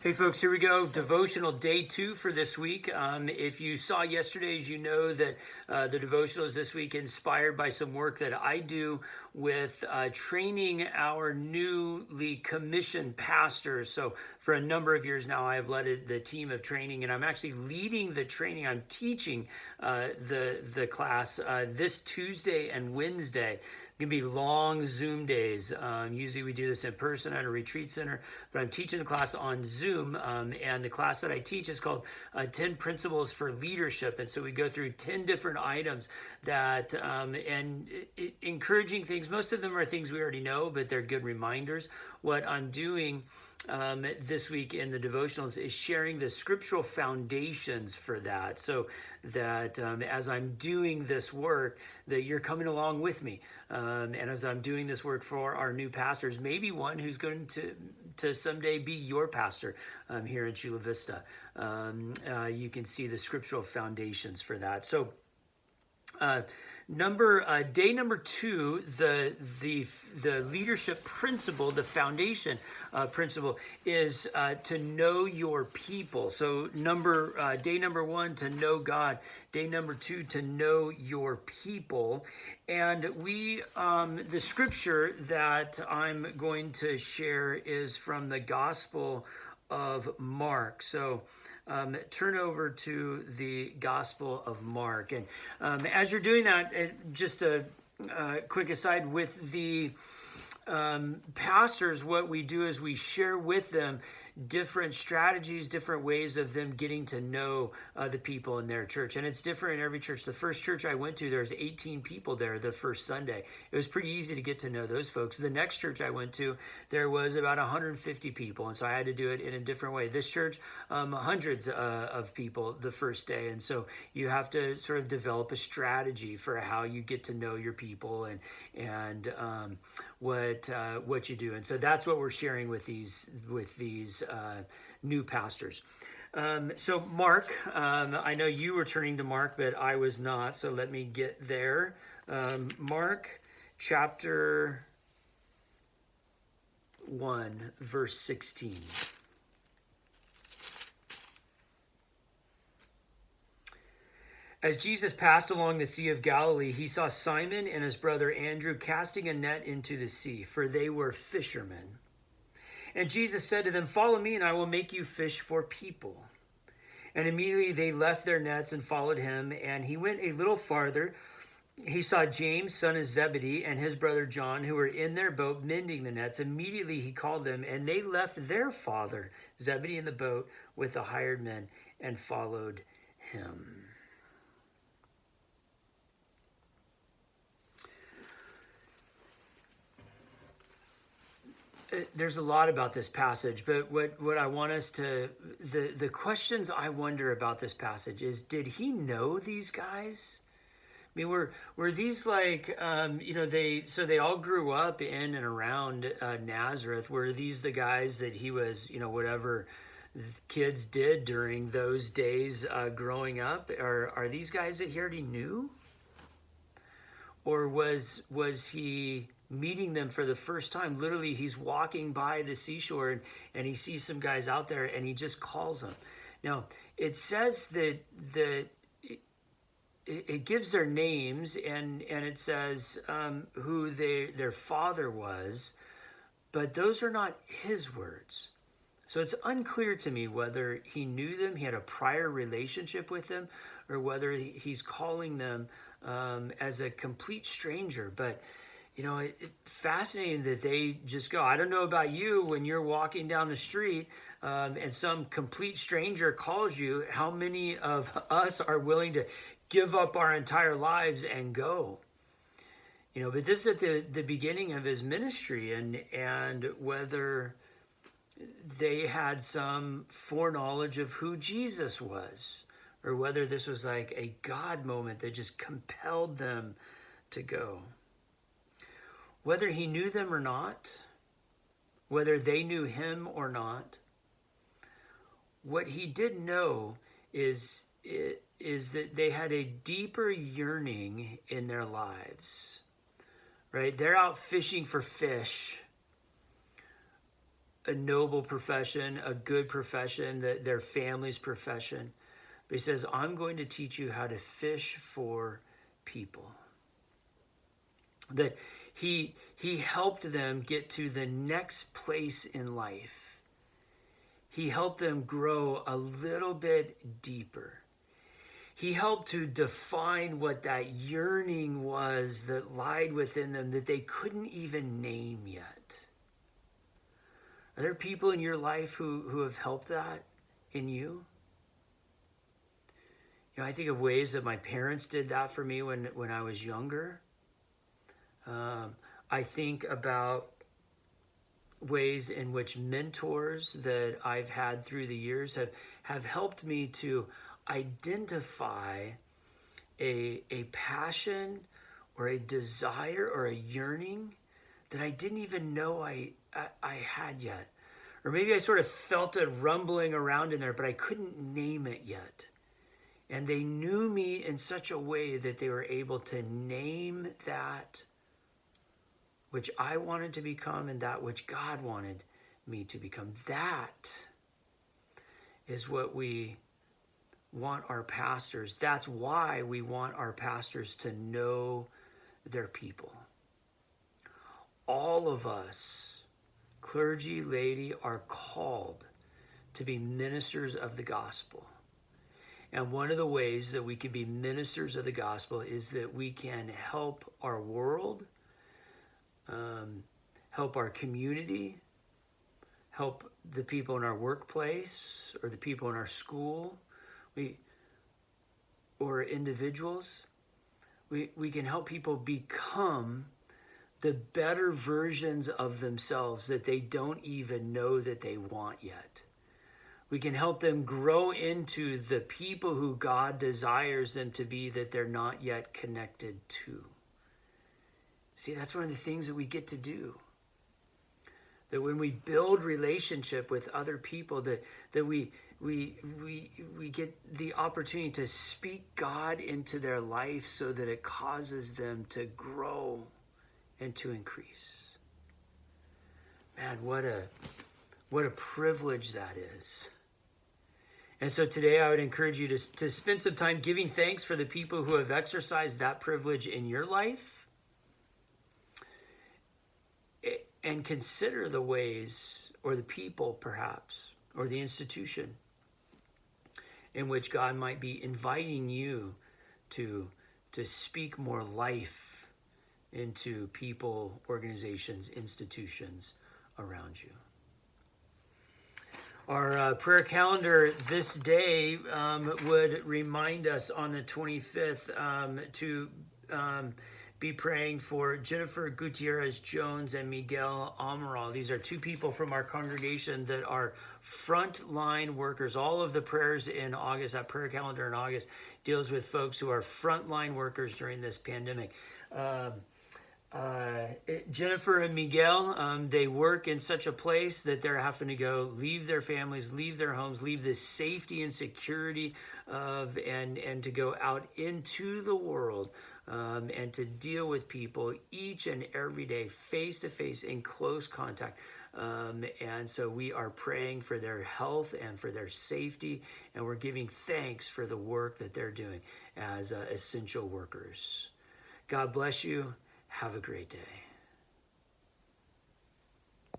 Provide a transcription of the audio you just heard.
Hey folks, here we go. Devotional day 2 for this week. If you saw yesterday's, you know that the devotional is this week inspired by some work that I do with training our newly commissioned pastors. So for a number of years now, I have led the team of training, and I'm actually leading the training. I'm teaching the class this Tuesday and Wednesday. It can be long Zoom days. Usually we do this in person at a retreat center, but I'm teaching the class on Zoom. And the class that I teach is called 10 Principles for Leadership. And so we go through 10 different items that, encouraging things. Most of them are things we already know, but they're good reminders. What I'm doing this week in the devotionals is sharing the scriptural foundations for that, so that as I'm doing this work, that you're coming along with me, and as I'm doing this work for our new pastors, maybe one who's going to someday be your pastor here in Chula Vista. You can see the scriptural foundations for that. So day number 2, the leadership principle, the foundation principle is to know your people. So day number 1, to know God. Day number 2, to know your people. And the scripture that I'm going to share is from the Gospel of Mark. So turn over to the Gospel of Mark. And as you're doing that, just a quick aside, with the pastors, what we do is we share with them different strategies, different ways of them getting to know the people in their church. And it's different in every church. The first church I went to, there was 18 people there the first Sunday. It was pretty easy to get to know those folks. The next church I went to, there was about 150 people. And so I had to do it in a different way. This church, hundreds of people the first day. And so you have to sort of develop a strategy for how you get to know your people and what you do. And so that's what we're sharing with these new pastors. So Mark, I know you were turning to Mark, but I was not. So let me get there. Mark chapter 1, verse 16. As Jesus passed along the Sea of Galilee, he saw Simon and his brother Andrew casting a net into the sea, for they were fishermen. And Jesus said to them, "Follow me, and I will make you fish for people." And immediately they left their nets and followed him. And he went a little farther. He saw James, son of Zebedee, and his brother John, who were in their boat mending the nets. Immediately he called them, and they left their father Zebedee in the boat with the hired men and followed him. There's a lot about this passage, but what I want us to, the questions I wonder about this passage is, did he know these guys? I mean, were these like, they all grew up in and around Nazareth. Were these the guys that he was, whatever kids did during those days growing up? Are these guys that he already knew? Or was he meeting them for the first time? Literally, he's walking by the seashore and he sees some guys out there and he just calls them. Now, it says that it gives their names and it says who their father was, but those are not his words. So it's unclear to me whether he knew them, he had a prior relationship with them, or whether he's calling them as a complete stranger. But it's fascinating that they just go. I don't know about you, when you're walking down the street and some complete stranger calls you, how many of us are willing to give up our entire lives and go? But this is at the beginning of his ministry, and whether they had some foreknowledge of who Jesus was, or whether this was like a God moment that just compelled them to go. Whether he knew them or not, whether they knew him or not, what he did know is that they had a deeper yearning in their lives, right? They're out fishing for fish. a noble profession, a good profession, their family's profession. But he says, I'm going to teach you how to fish for people. That he helped them get to the next place in life. He helped them grow a little bit deeper. He helped to define what that yearning was that lied within them that they couldn't even name yet. Are there people in your life who have helped that in you? You know, I think of ways that my parents did that for me when I was younger. I think about ways in which mentors that I've had through the years have helped me to identify a passion or a desire or a yearning that I didn't even know I had yet. Or maybe I sort of felt it rumbling around in there, but I couldn't name it yet. And they knew me in such a way that they were able to name that which I wanted to become and that which God wanted me to become. That is what we want our pastors. That's why we want our pastors to know their people. All of us, clergy, laity, are called to be ministers of the gospel. And one of the ways that we can be ministers of the gospel is that we can help our world, help our community, help the people in our workplace or the people in our school, or individuals. We can help people become the better versions of themselves that they don't even know that they want yet. We can help them grow into the people who God desires them to be that they're not yet connected to. See, that's one of the things that we get to do. That when we build relationship with other people, that we get the opportunity to speak God into their life so that it causes them to grow and to increase. Man, what a privilege that is. And so today I would encourage you to spend some time giving thanks for the people who have exercised that privilege in your life. And consider the ways, or the people perhaps, or the institution in which God might be inviting you to speak more life into people, organizations, institutions around you. Our prayer calendar this day would remind us on the 25th to be praying for Jennifer Gutierrez Jones and Miguel Amaral. These are two people from our congregation that are frontline workers. All of the prayers in August, that prayer calendar in August, deals with folks who are frontline workers during this pandemic. Jennifer and Miguel, they work in such a place that they're having to go leave their families, leave their homes, leave the safety and security of, and to go out into the world and to deal with people each and every day, face to face, in close contact. And so we are praying for their health and for their safety, and we're giving thanks for the work that they're doing as essential workers. God bless you. Have a great day.